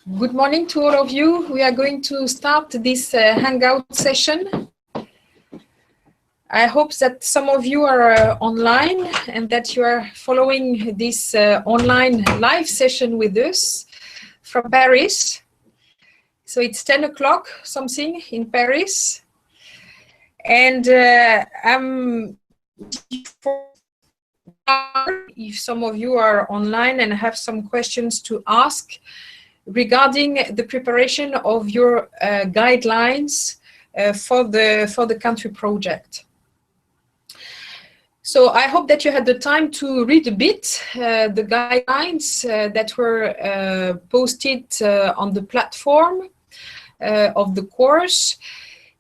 Good morning to all of you. We are going to start this Hangout session. I hope that some of you are online and that you are following this online live session with us from Paris. So it's 10 o'clock something in Paris. And if some of you are online and have some questions to ask regarding the preparation of your guidelines for the country project. So I hope that you had the time to read a bit the guidelines that were posted on the platform of the course.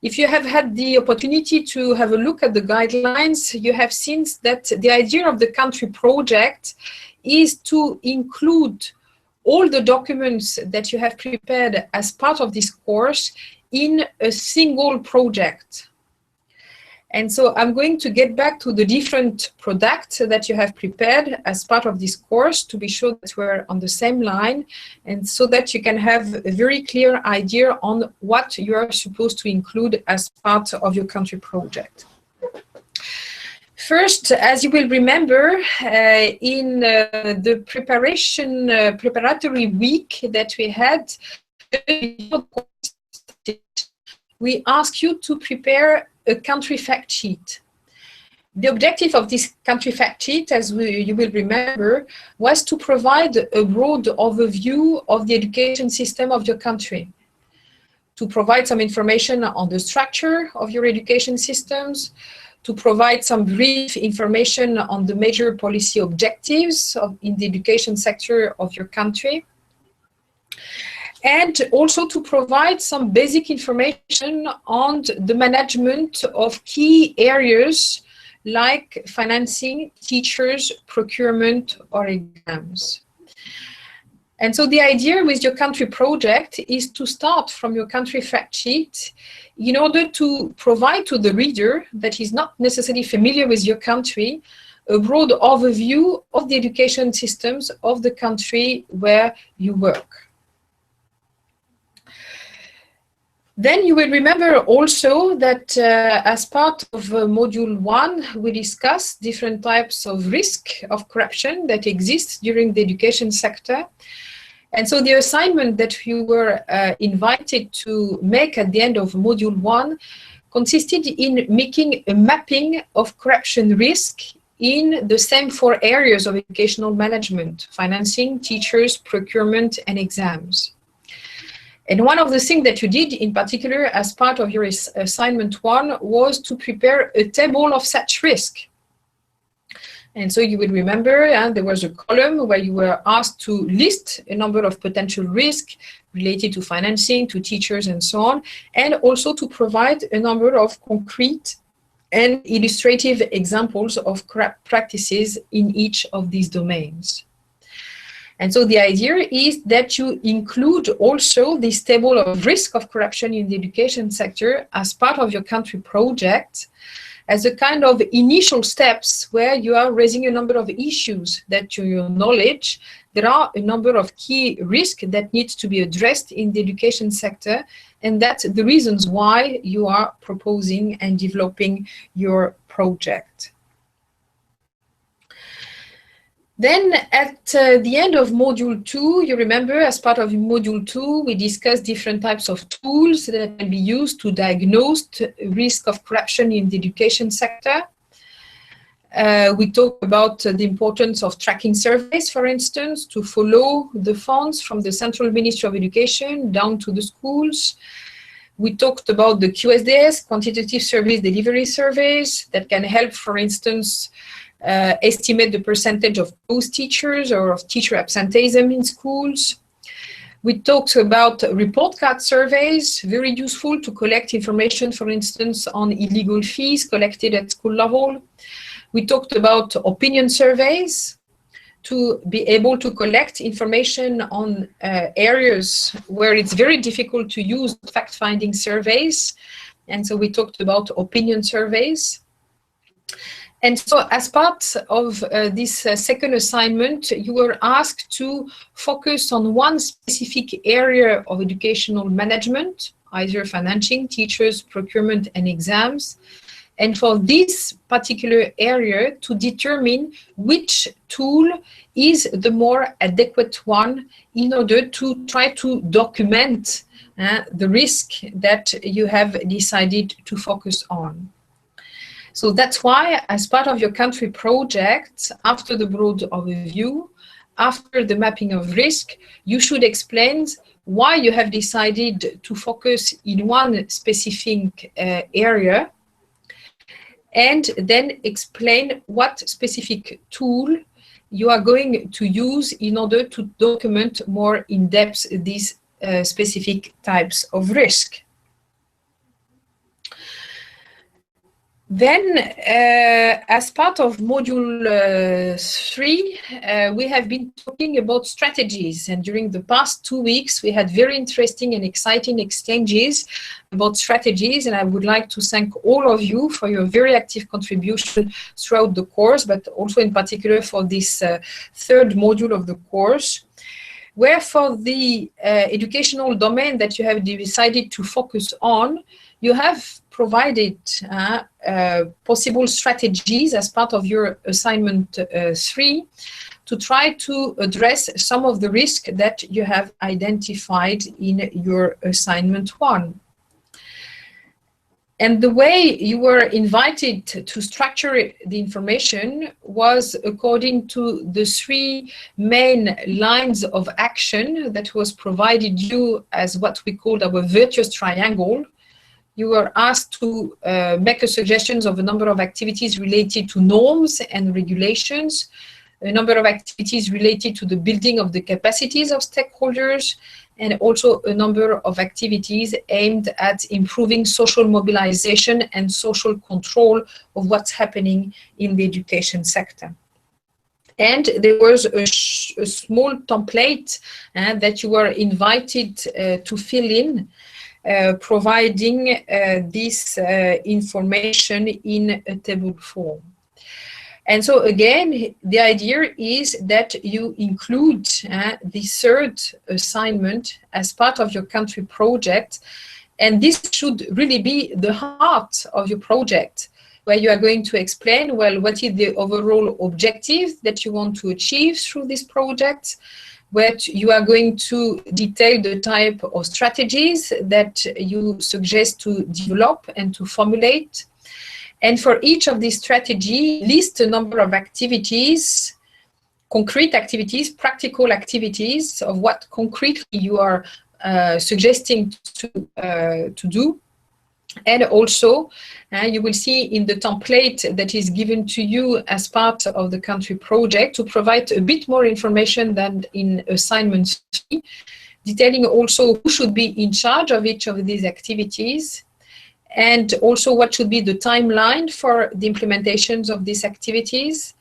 If you have had the opportunity to have a look at the guidelines, you have seen that the idea of the country project is to include all the documents that you have prepared as part of this course in a single project. And so I'm going to get back to the different products that you have prepared as part of this course to be sure that we're on the same line and so that you can have a very clear idea on what you are supposed to include as part of your country project. First, as you will remember, in the preparatory week that we had, we asked you to prepare a country fact sheet. The objective of this country fact sheet, as you will remember, was to provide a broad overview of the education system of your country, to provide some information on the structure of your education systems, to provide some brief information on the major policy objectives in the education sector of your country, and also to provide some basic information on the management of key areas like financing, teachers, procurement, or exams. And so the idea with your country project is to start from your country fact sheet in order to provide to the reader that is not necessarily familiar with your country a broad overview of the education systems of the country where you work. Then you will remember also that as part of Module 1, we discussed different types of risk of corruption that exists during the education sector. And so the assignment that you were invited to make at the end of Module 1 consisted in making a mapping of corruption risk in the same 4 areas of educational management: financing, teachers, procurement, and exams. And one of the things that you did in particular as part of your assignment 1 was to prepare a table of such risk. And so you will remember there was a column where you were asked to list a number of potential risks related to financing, to teachers, and so on, and also to provide a number of concrete and illustrative examples of corrupt practices in each of these domains. And so the idea is that you include also this table of risk of corruption in the education sector as part of your country project, as a kind of initial steps where you are raising a number of issues that, to your knowledge, there are a number of key risks that need to be addressed in the education sector, and that's the reasons why you are proposing and developing your project. Then at the end of Module 2, you remember as part of Module 2, we discussed different types of tools that can be used to diagnose risk of corruption in the education sector. We talked about the importance of tracking surveys, for instance, to follow the funds from the Central Ministry of Education down to the schools. We talked about the QSDS, quantitative service delivery surveys, that can help, for instance, estimate the percentage of closed teachers or of teacher absenteeism in schools. We talked about report card surveys, very useful to collect information, for instance, on illegal fees collected at school level. We talked about opinion surveys to be able to collect information on areas where it's very difficult to use fact-finding surveys. And so we talked about opinion surveys. And so as part of this second assignment, you were asked to focus on one specific area of educational management, either financing, teachers, procurement, and exams. And for this particular area, to determine which tool is the more adequate one in order to try to document the risk that you have decided to focus on. So that's why, as part of your country project, after the broad overview, after the mapping of risk, you should explain why you have decided to focus in one specific area, and then explain what specific tool you are going to use in order to document more in depth these specific types of risk. Then, as part of module 3, we have been talking about strategies. And during the past 2 weeks, we had very interesting and exciting exchanges about strategies. And I would like to thank all of you for your very active contribution throughout the course, but also in particular for this third module of the course, where for the educational domain that you have decided to focus on, you have provided possible strategies as part of your assignment 3 to try to address some of the risk that you have identified in your assignment 1. And the way you were invited to structure the information was according to the 3 main lines of action that was provided you as what we called our virtuous triangle. You were asked to make a suggestions of a number of activities related to norms and regulations, a number of activities related to the building of the capacities of stakeholders, and also a number of activities aimed at improving social mobilization and social control of what's happening in the education sector. And there was a small template that you were invited to fill in, providing this information in a table form. And so again, the idea is that you include the third assignment as part of your country project. And this should really be the heart of your project, where you are going to explain, well, what is the overall objective that you want to achieve through this project, where you are going to detail the type of strategies that you suggest to develop and to formulate. And for each of these strategies, list a number of activities, concrete activities, practical activities of what concretely you are suggesting to do. And also, you will see in the template that is given to you as part of the country project to provide a bit more information than in assignment 3, detailing also who should be in charge of each of these activities, and also what should be the timeline for the implementations of these activities,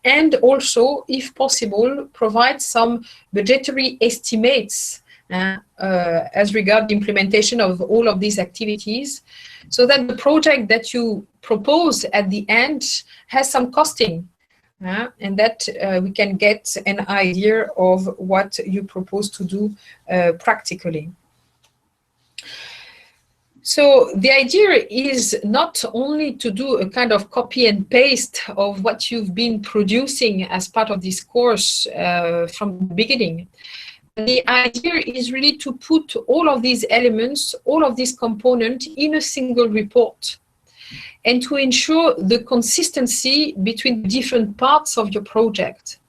and also, if possible, provide some budgetary estimates as regard the implementation of all of these activities, so that the project that you propose at the end has some costing, and that we can get an idea of what you propose to do practically. So the idea is not only to do a kind of copy and paste of what you've been producing as part of this course from the beginning. The idea is really to put all of these elements, all of these components in a single report, and to ensure the consistency between different parts of your project.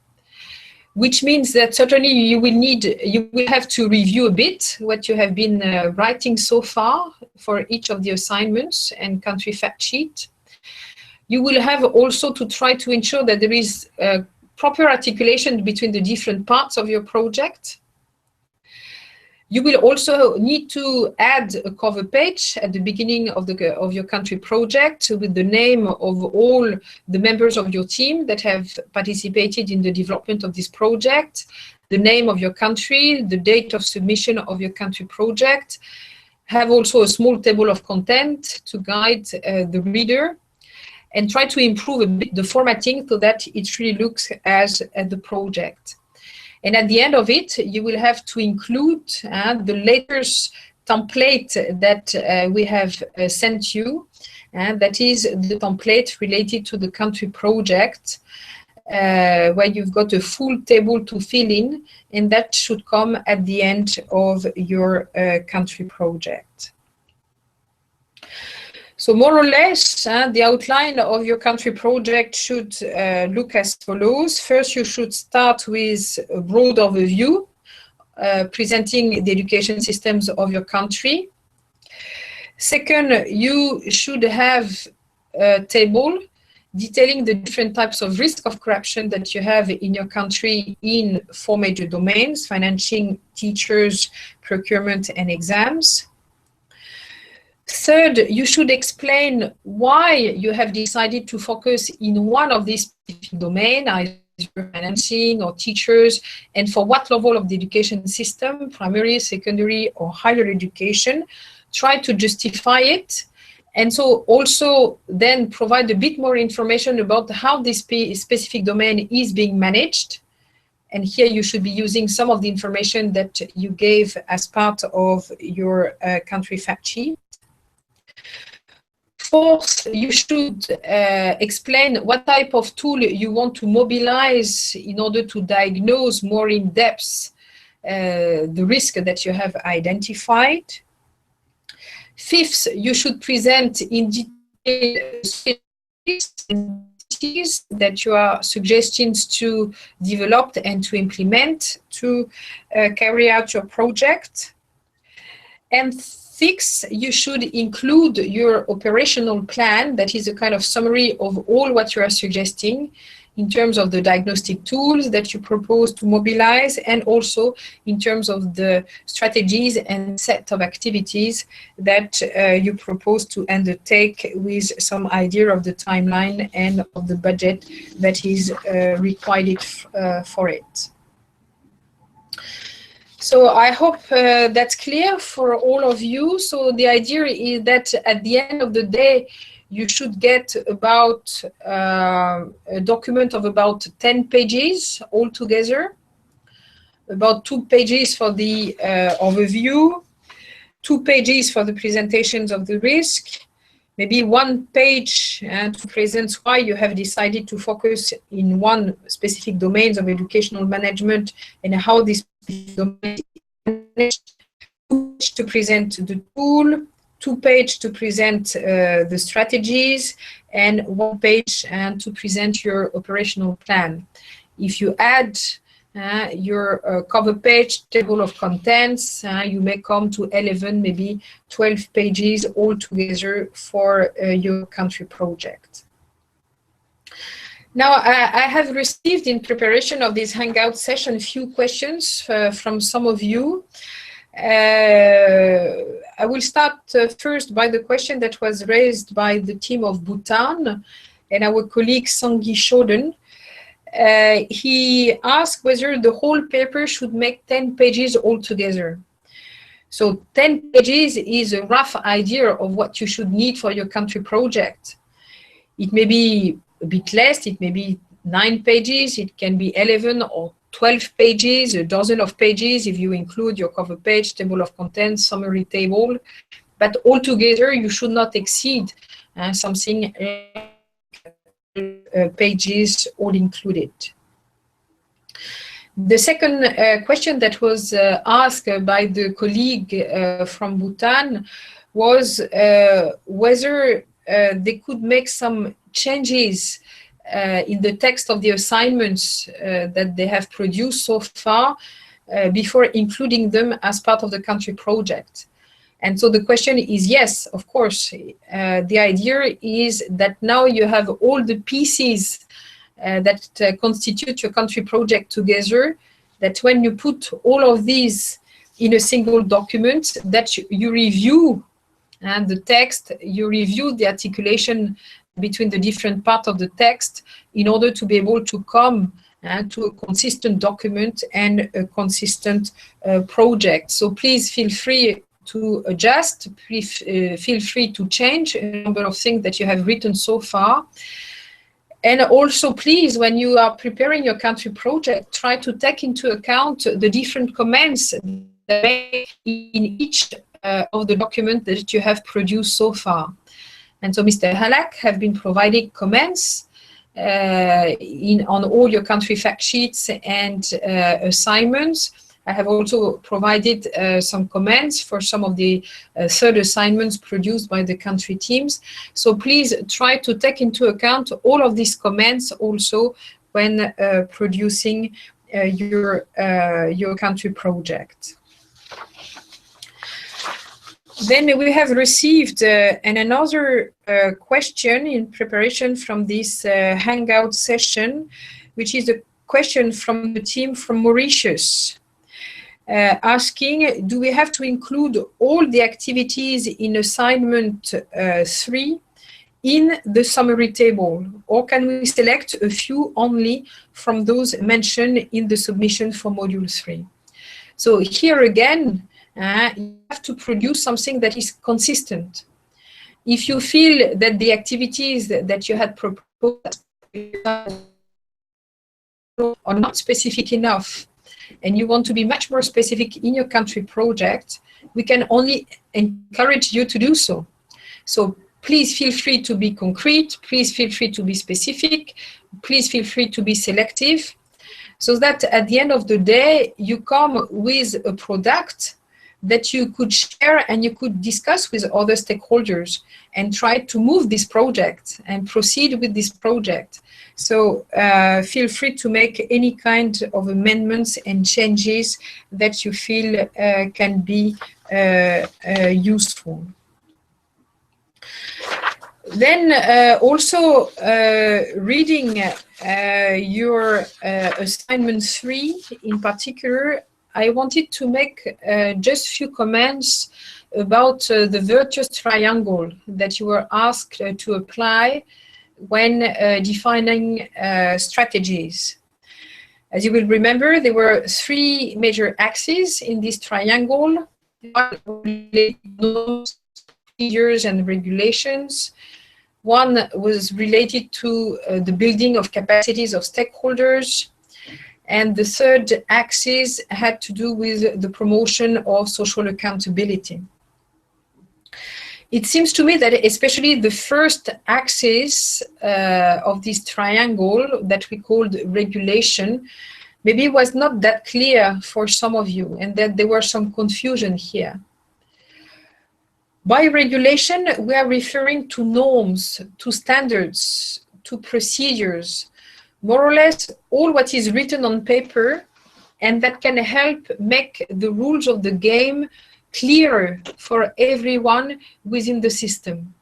Which means that certainly you will have to review a bit what you have been writing so far for each of the assignments and country fact sheet. You will have also to try to ensure that there is proper articulation between the different parts of your project. You will also need to add a cover page at the beginning of your country project with the name of all the members of your team that have participated in the development of this project, the name of your country, the date of submission of your country project. Have also a small table of content to guide the reader. and try to improve a bit the formatting so that it really looks as the project. And at the end of it, you will have to include the latest template that we have sent you, and that is the template related to the country project, where you've got a full table to fill in, and that should come at the end of your country project. So more or less, the outline of your country project should look as follows. First, you should start with a broad overview, presenting the education systems of your country. Second, you should have a table detailing the different types of risk of corruption that you have in your country in 4 major domains: financing, teachers, procurement, and exams. Third, you should explain why you have decided to focus in one of these specific domains, either financing or teachers, and for what level of the education system, primary, secondary, or higher education. Try to justify it. And so also then provide a bit more information about how this specific domain is being managed. And here you should be using some of the information that you gave as part of your country fact sheet. Fourth, you should explain what type of tool you want to mobilize in order to diagnose more in depth the risk that you have identified. Fifth, you should present in detail that you are suggestions to develop and to implement to carry out your project. And six, you should include your operational plan, that is a kind of summary of all what you are suggesting in terms of the diagnostic tools that you propose to mobilize, and also in terms of the strategies and set of activities that you propose to undertake, with some idea of the timeline and of the budget that is required for it. So I hope that's clear for all of you. So the idea is that at the end of the day, you should get about a document of about 10 pages altogether, about 2 pages for the overview, 2 pages for the presentations of the risk, maybe 1 page to present why you have decided to focus in one specific domains of educational management and how this domain is managed, 2 pages to present the tool, 2 pages to present the strategies, and 1 page to present your operational plan. If you add your cover page, table of contents, you may come to 11, maybe 12 pages altogether for your country project. Now, I have received in preparation of this Hangout session a few questions from some of you. I will start first by the question that was raised by the team of Bhutan and our colleague Sanghi Shoden. He asked whether the whole paper should make 10 pages altogether. So 10 pages is a rough idea of what you should need for your country project. It may be a bit less, it may be 9 pages, it can be 11 or 12 pages, a dozen of pages if you include your cover page, table of contents, summary table. But altogether, you should not exceed something pages all included. The second question that was asked by the colleague from Bhutan was whether they could make some changes in the text of the assignments that they have produced so far before including them as part of the country project. And so the question is, yes, of course. The idea is that now you have all the pieces that constitute your country project together, that when you put all of these in a single document, that you review the text, you review the articulation between the different parts of the text in order to be able to come to a consistent document and a consistent project. So please feel free to adjust. Please feel free to change a number of things that you have written so far. And also, please, when you are preparing your country project, try to take into account the different comments that are in each of the documents that you have produced so far. And so Mr. Halak have been providing comments on all your country fact sheets and assignments. I have also provided some comments for some of the third assignments produced by the country teams. So please try to take into account all of these comments also when producing your country project. Then we have received another question in preparation from this Hangout session, which is a question from the team from Mauritius. Asking, do we have to include all the activities in assignment 3 in the summary table, or can we select a few only from those mentioned in the submission for module 3? So here again, you have to produce something that is consistent. If you feel that the activities that you had proposed are not specific enough, and you want to be much more specific in your country project, we can only encourage you to do so. So please feel free to be concrete, please feel free to be specific, please feel free to be selective, so that at the end of the day, you come with a product that you could share and you could discuss with other stakeholders and try to move this project and proceed with this project. So feel free to make any kind of amendments and changes that you feel can be useful. Then also reading your assignment 3 in particular, I wanted to make just a few comments about the virtuous triangle that you were asked to apply when defining strategies. As you will remember, there were 3 major axes in this triangle: procedures and regulations. One was related to the building of capacities of stakeholders. And the third axis had to do with the promotion of social accountability. It seems to me that especially the first axis of this triangle that we called regulation maybe was not that clear for some of you, and that there were some confusion here. By regulation, we are referring to norms, to standards, to procedures, more or less all what is written on paper, and that can help make the rules of the game clearer for everyone within the system.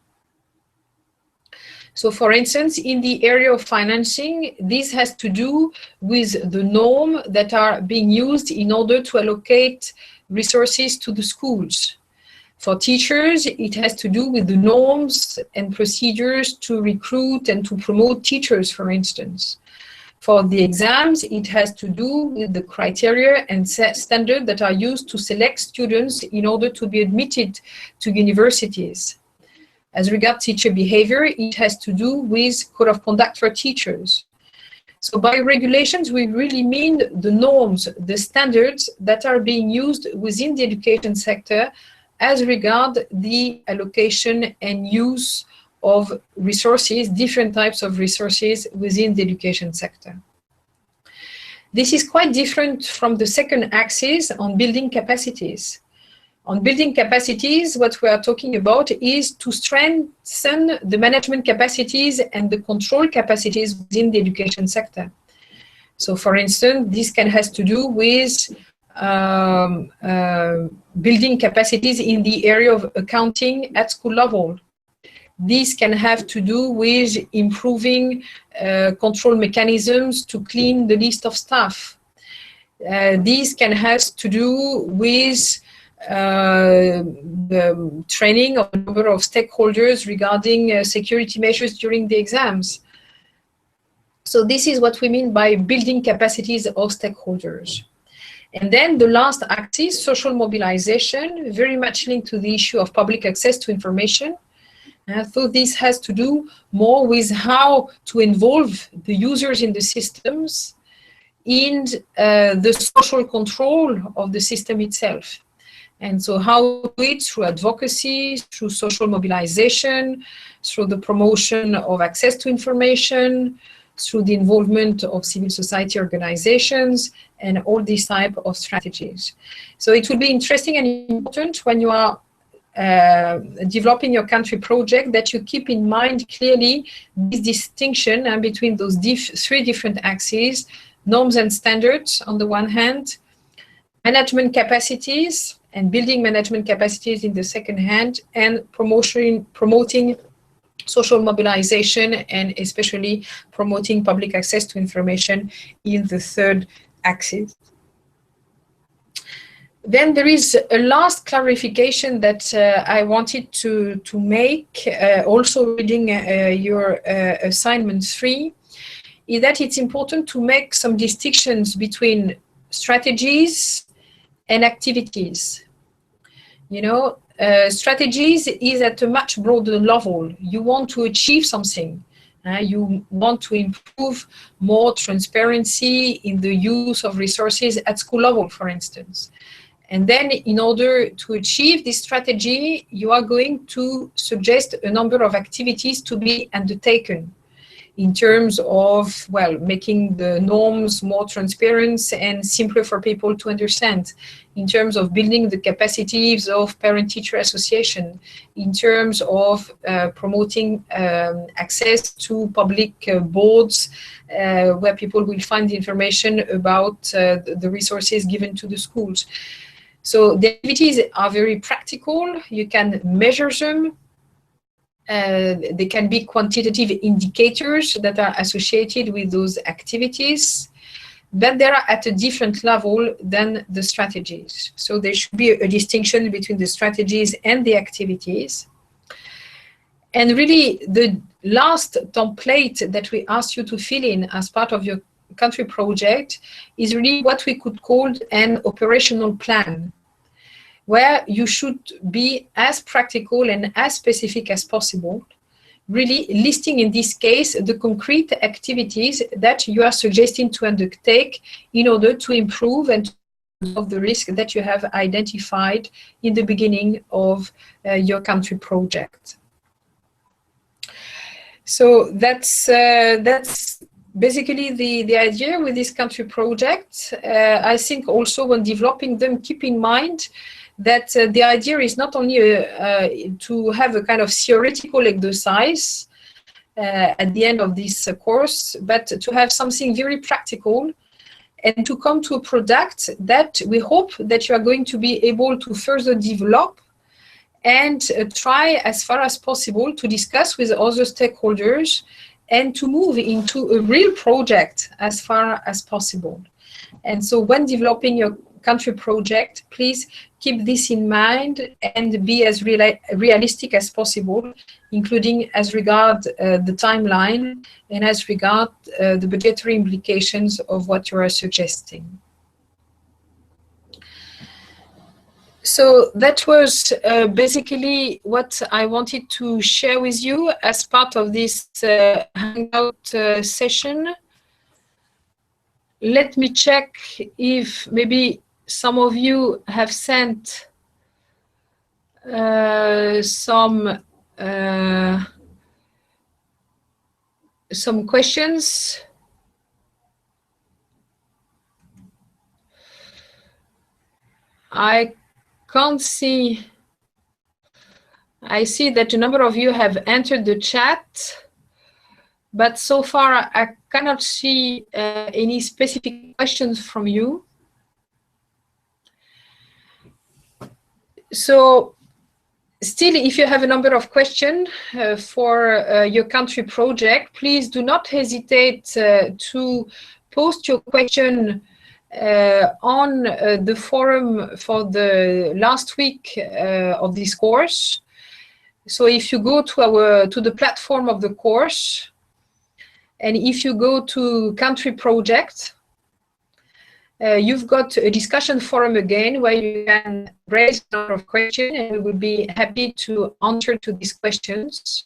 So for instance, in the area of financing, this has to do with the norm that are being used in order to allocate resources to the schools. For teachers, it has to do with the norms and procedures to recruit and to promote teachers, for instance. For the exams, it has to do with the criteria and standards that are used to select students in order to be admitted to universities. As regards teacher behavior, it has to do with code of conduct for teachers. So by regulations, we really mean the norms, the standards that are being used within the education sector as regard the allocation and use of resources, different types of resources within the education sector. This is quite different from the second axis on building capacities. On building capacities, what we are talking about is to strengthen the management capacities and the control capacities within the education sector. So for instance, this has to do with building capacities in the area of accounting at school level. This can have to do with improving control mechanisms to clean the list of staff. This can have to do with the training of a number of stakeholders regarding security measures during the exams. So this is what we mean by building capacities of stakeholders. And then the last axis, social mobilization, very much linked to the issue of public access to information. So this has to do more with how to involve the users in the systems in the social control of the system itself. And so how to do it through advocacy, through social mobilization, through the promotion of access to information, through the involvement of civil society organizations, and all these type of strategies. So it will be interesting and important when you are developing your country project that you keep in mind clearly this distinction between those three different axes: norms and standards on the one hand, management capacities and building management capacities in the second hand, and promoting social mobilization and especially promoting public access to information in the third axis. Then there is a last clarification that I wanted to make, also reading your assignment 3, is that it's important to make some distinctions between strategies and activities. You know, strategies is at a much broader level. You want to achieve something. You want to improve more transparency in the use of resources at school level, for instance. And then in order to achieve this strategy, you are going to suggest a number of activities to be undertaken in terms of, well, making the norms more transparent and simpler for people to understand, in terms of building the capacities of parent-teacher association, in terms of promoting access to public boards where people will find the information about the resources given to the schools. So the activities are very practical. You can measure them. They can be quantitative indicators that are associated with those activities, but they are at a different level than the strategies. So there should be a distinction between the strategies and the activities. And really, the last template that we asked you to fill in as part of your country project is really what we could call an operational plan, where you should be as practical and as specific as possible, really listing in this case the concrete activities that you are suggesting to undertake in order to improve and to resolve the risk that you have identified in the beginning of your country project. So that's basically the idea with this country project. I think also when developing them, keep in mind that the idea is not only to have a kind of theoretical exercise at the end of this course, but to have something very practical and to come to a product that we hope that you are going to be able to further develop and try as far as possible to discuss with other stakeholders and to move into a real project as far as possible. And so when developing your country project, please keep this in mind and be as realistic as possible, including as regard the timeline and as regard the budgetary implications of what you are suggesting. So that was basically what I wanted to share with you as part of this Hangout session. Let me check if maybe some of you have sent some questions. I can't see. I see that a number of you have entered the chat, but so far I cannot see any specific questions from you. So still, if you have a number of questions for your country project, please do not hesitate to post your question on the forum for the last week of this course. So if you go to the platform of the course, and if you go to country project, You've got a discussion forum again where you can raise a number of questions, and we will be happy to answer to these questions.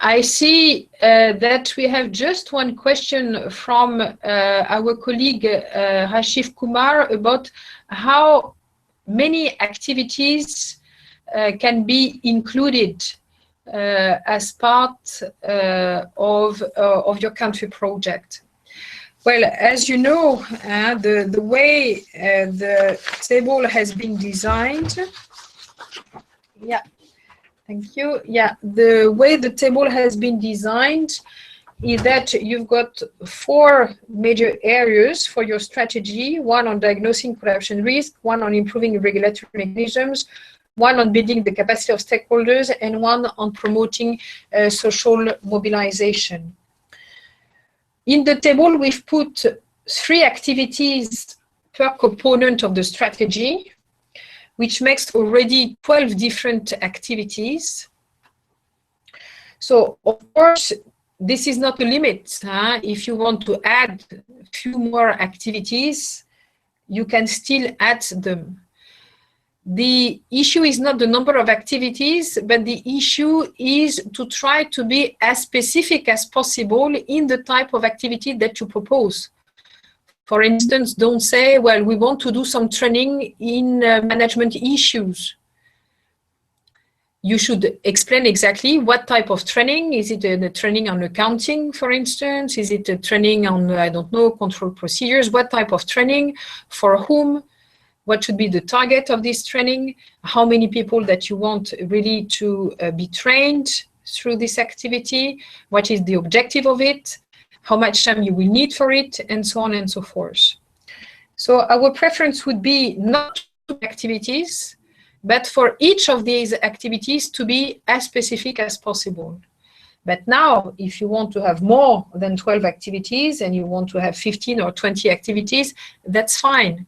I see that we have just one question from our colleague Rashif Kumar about how many activities can be included as part of your country project. Well, as you know, the way the table has been designed, yeah. Thank you. Yeah, the way the table has been designed is that you've got 4 major areas for your strategy: one on diagnosing corruption risk, one on improving regulatory mechanisms, one on building the capacity of stakeholders, and one on promoting social mobilization. In the table, we've put 3 activities per component of the strategy, which makes already 12 different activities. So, of course, this is not a limit. If you want to add a few more activities, you can still add them. The issue is not the number of activities, but the issue is to try to be as specific as possible in the type of activity that you propose. For instance, don't say, well, we want to do some training in management issues. You should explain exactly what type of training. Is it a training on accounting, for instance? Is it a training on, I don't know, control procedures? What type of training? For whom? What should be the target of this training? How many people that you want really to be trained through this activity? What is the objective of it? How much time you will need for it, and so on and so forth. So our preference would be not 2 activities, but for each of these activities to be as specific as possible. But now, if you want to have more than 12 activities and you want to have 15 or 20 activities, that's fine.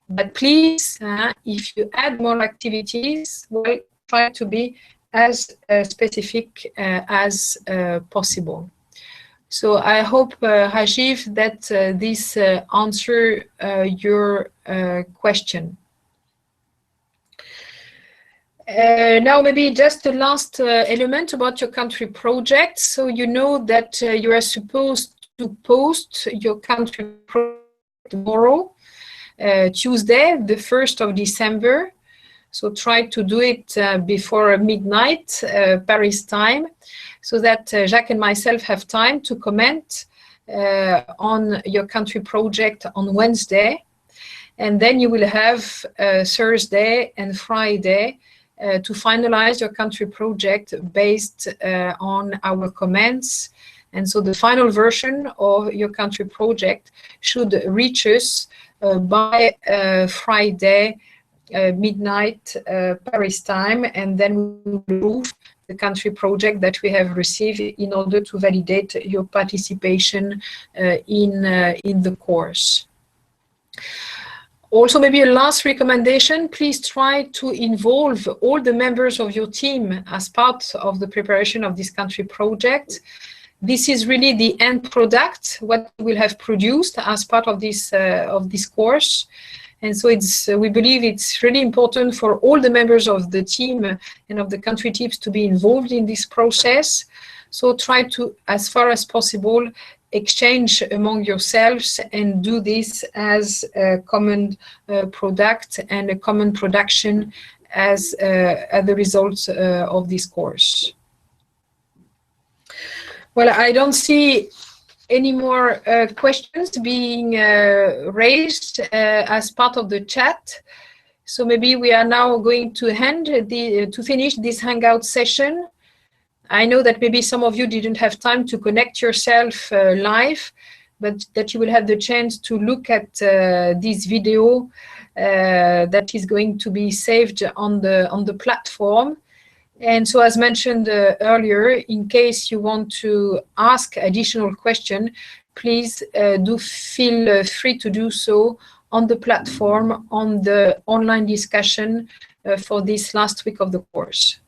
But please, if you add more activities, well, try to be as specific as possible. So I hope, Rajiv, that this answers your question. Now, maybe just the last element about your country project. So you know that you are supposed to post your country project tomorrow, Tuesday, the 1st of December. So try to do it before midnight, Paris time, so that Jacques and myself have time to comment on your country project on Wednesday. And then you will have Thursday and Friday to finalize your country project based on our comments. And so the final version of your country project should reach us by Friday, midnight Paris time, and then we will move the country project that we have received in order to validate your participation in the course. Also, maybe a last recommendation, please try to involve all the members of your team as part of the preparation of this country project. This is really the end product, what we will have produced as part of this course. And so we believe it's really important for all the members of the team and of the country teams to be involved in this process. So try to, as far as possible, exchange among yourselves and do this as a common product and a common production as the result of this course. Well, I don't see any more questions being raised as part of the chat. So maybe we are now going to finish this Hangout session. I know that maybe some of you didn't have time to connect yourself live, but that you will have the chance to look at this video that is going to be saved on the platform. And so, as mentioned earlier, in case you want to ask additional questions, please do feel free to do so on the platform, on the online discussion for this last week of the course.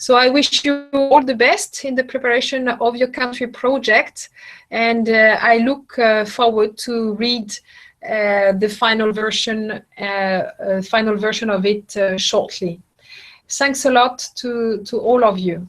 So I wish you all the best in the preparation of your country project, and I look forward to read the final version of it shortly. Thanks a lot to all of you.